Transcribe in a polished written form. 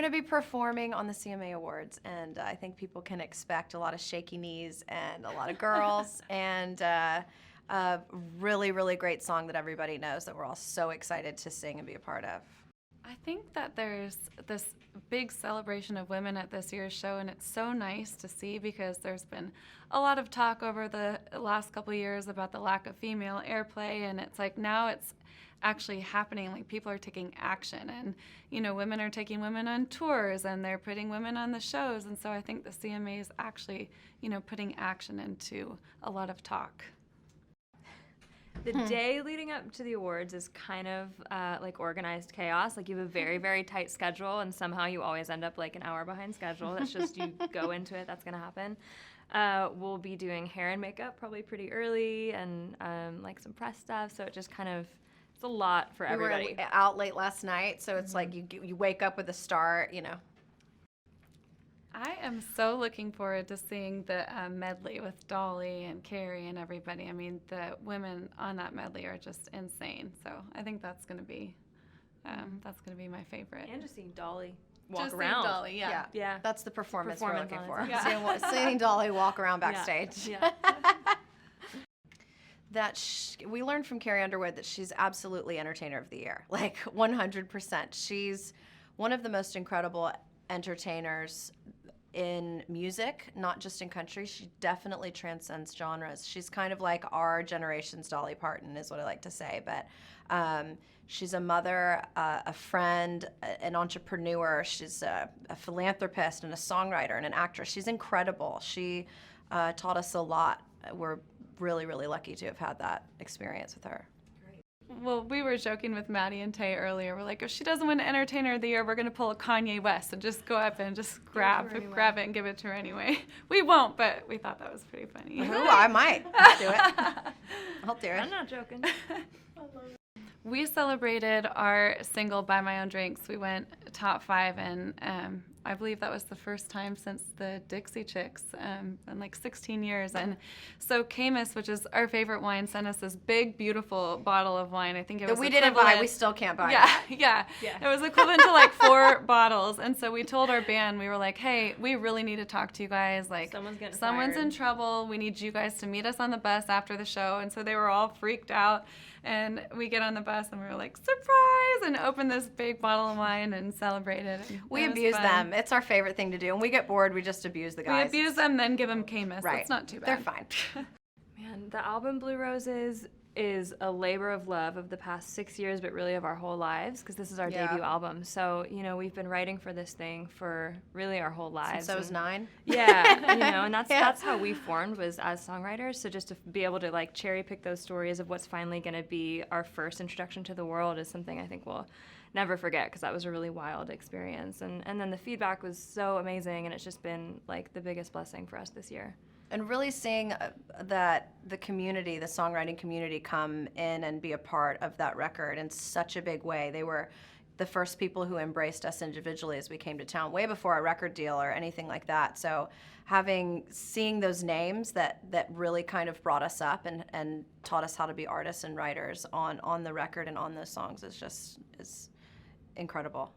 We're going to be performing on the CMA Awards, and I think people can expect a lot of shaky knees and a lot of girls and a really, really great song that everybody knows that we're all so excited to sing and be a part of. I think that there's this big celebration of women at this year's show, and it's so nice to see because there's been a lot of talk over the last couple of years about the lack of female airplay, and it's like now it's actually happening. Like, people are taking action, and women are taking women on tours, and they're putting women on the shows, and so I think the CMA is actually putting action into a lot of talk. The day leading up to the awards is kind of like organized chaos. Like, you have a very, very tight schedule, and somehow you always end up like an hour behind schedule. That's just, you go into it, that's going to happen. We'll be doing hair and makeup probably pretty early, and like some press stuff, so it just kind of, it's a lot for everybody. We were out late last night, so it's like you wake up with a start, I am so looking forward to seeing the medley with Dolly and Carrie and everybody. I mean, the women on that medley are just insane. So I think that's going to be my favorite. And just seeing Dolly walk just around. Seeing Dolly, yeah. That's the performance we're looking for. Yeah. Seeing Dolly walk around backstage. Yeah. We learned from Carrie Underwood that she's absolutely Entertainer of the Year, like 100%. She's one of the most incredible entertainers in music, not just in country. She definitely transcends genres. She's kind of like our generation's Dolly Parton, is what I like to say. But she's a mother, a friend, an entrepreneur. She's a philanthropist and a songwriter and an actress. She's incredible. She taught us a lot. We're really, really lucky to have had that experience with her. Well, we were joking with Maddie and Tay earlier. We're like, if she doesn't win Entertainer of the Year, we're going to pull a Kanye West and just go up and just grab it and give it to her anyway. We won't, but we thought that was pretty funny. Ooh, I might. I'll do it. I'll do it. I'm not joking. We celebrated our single, Buy My Own Drinks. We went top 5, and I believe that was the first time since the Dixie Chicks in like 16 years. And so Camus, which is our favorite wine, sent us this big, beautiful bottle of wine. I think it was that we didn't buy. We still can't buy. Yeah. It was equivalent to like 4 bottles. And so we told our band, we were like, hey, we really need to talk to you guys. Like, someone's in trouble. We need you guys to meet us on the bus after the show. And so they were all freaked out. And we get on the bus, and we were like, surprise, and open this big bottle of wine and celebrate it. And we abuse them. It's our favorite thing to do. When we get bored, we just abuse the guys. We abuse them, then give them Camus. Right. It's not too bad. They're fine. Man, the album Blue Roses is a labor of love of the past 6 years, but really of our whole lives, because this is our debut album. So, we've been writing for this thing for really our whole lives. Since I was 9? Yeah, and that's how we formed, was as songwriters. So just to be able to like cherry pick those stories of what's finally going to be our first introduction to the world is something I think we'll never forget, because that was a really wild experience. And then the feedback was so amazing, and it's just been like the biggest blessing for us this year. And really seeing that the community, the songwriting community, come in and be a part of that record in such a big way. They were the first people who embraced us individually as we came to town, way before a record deal or anything like that. So seeing those names that really kind of brought us up and taught us how to be artists and writers on the record and on those songs is incredible.